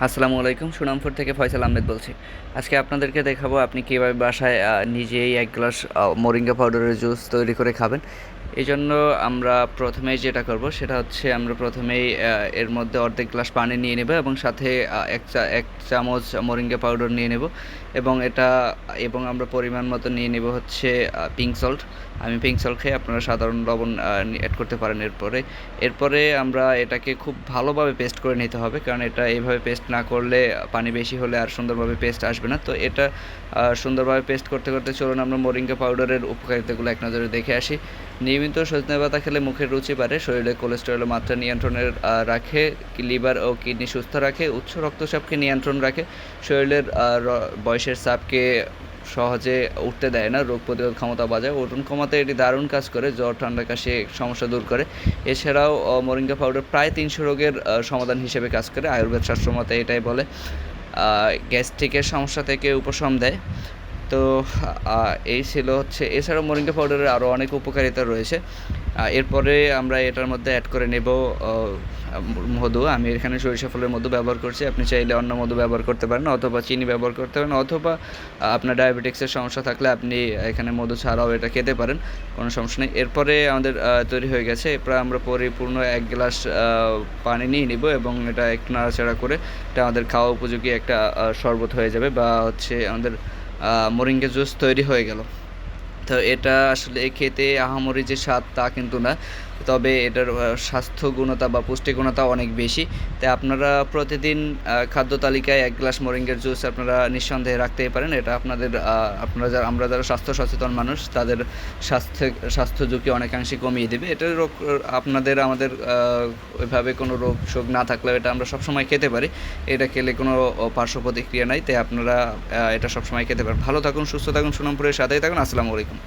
আসসালামু আলাইকুম, সুনামপুর থেকে ফয়সাল আহমেদ বলছি। আজকে আপনাদেরকে দেখাবো আপনি কীভাবে বাসায় নিজেই ১ গ্লাস মোরিঙ্গা পাউডারের জুস তৈরি করে খাবেন। এই জন্য আমরা প্রথমেই যেটা করব সেটা হচ্ছে আমরা প্রথমেই এর মধ্যে অর্ধেক গ্লাস পানি নিয়ে নেব এবং সাথে ১ চামচ মোরিঙ্গা পাউডার নিয়ে নেব এবং আমরা পরিমাণ মতো নিয়ে নেব হচ্ছে পিঙ্ক সল্ট। আমি পিঙ্ক সল্ট খাই, আপনারা সাধারণ লবণ অ্যাড করতে পারেন। এরপরে আমরা এটাকে খুব ভালোভাবে পেস্ট করে নিতে হবে, কারণ এটা এইভাবে পেস্ট না করলে পানি বেশি হলে আর সুন্দরভাবে পেস্ট আসবে না। তো এটা সুন্দরভাবে পেস্ট করতে করতে চলুন আমরা মোরিঙ্গা পাউডারের উপকারিতাগুলো এক নজরে দেখে আসি। নিয়মিত সজনে পাতা খেলে মুখের রুচি বাড়ে, শরীরে কোলেস্টেরলের মাত্রা নিয়ন্ত্রণে রাখে, লিভার ও কিডনি সুস্থ রাখে, উচ্চ রক্তচাপকে নিয়ন্ত্রণ রাখে, শরীরের বয়সের চাপকে সহজে উঠতে দেয় না, রোগ প্রতিরোধ ক্ষমতা বাড়ায়, ওজন কমাতে এটি দারুণ কাজ করে, জ্বর ঠান্ডা কাশি সমস্যা দূর করে। এছাড়াও মোরিঙ্গা পাউডার প্রায় ৩০০ রোগের সমাধান হিসেবে কাজ করে, আয়ুর্বেদ শাস্ত্রমতে এটাই বলে। গ্যাস্ট্রিকের সমস্যা থেকে উপশম দেয়। তো এই ছিল হচ্ছে, এছাড়াও মোরিঙ্গা পাউডারের আরও অনেক উপকারিতা রয়েছে। এরপরে আমরা এটার মধ্যে অ্যাড করে নেব মধু। আমি এখানে সরিষা ফুলের মধু ব্যবহার করছি, আপনি চাইলে অন্য মধু ব্যবহার করতে পারেন, অথবা চিনি ব্যবহার করতে পারেন, অথবা আপনার ডায়াবেটিক্সের সমস্যা থাকলে আপনি এখানে মধু ছাড়াও এটা খেতে পারেন, কোনো সমস্যা নেই। এরপরে আমাদের তৈরি হয়ে গেছে। এরপরে আমরা পরিপূর্ণ ১ গ্লাস পানি নিয়ে নিব এবং এটা একটু নাড়াচাড়া করে এটা আমাদের খাওয়া উপযোগী একটা শরবত হয়ে যাবে, বা হচ্ছে আমাদের মোরিঙ্গা জুস তৈরি হয়ে গেল। তো এটা আসলে খেতে আহামরি যে স্বাদ তা কিন্তু না, তবে এটার স্বাস্থ্যগুণতা বা পুষ্টিগুণতা অনেক বেশি। তাই আপনারা প্রতিদিন খাদ্য তালিকায় ১ গ্লাস মোরিঙ্গার জুস আপনারা নিঃসন্দেহে রাখতেই পারেন। এটা আমরা যারা স্বাস্থ্য সচেতন মানুষ তাদের স্বাস্থ্য ঝুঁকি অনেকাংশে কমিয়ে দেবে। এটার আমাদের ওইভাবে কোনো রোগ শোক না থাকলেও এটা আমরা সবসময় খেতে পারি। এটা খেলে কোনো পার্শ্ব প্রতিক্রিয়া নাই, তাই আপনারা এটা সবসময় খেতে পারেন। ভালো থাকুন, সুস্থ থাকুন, সুনামপুরের সাথেই থাকুন। আসসালামু আলাইকুম।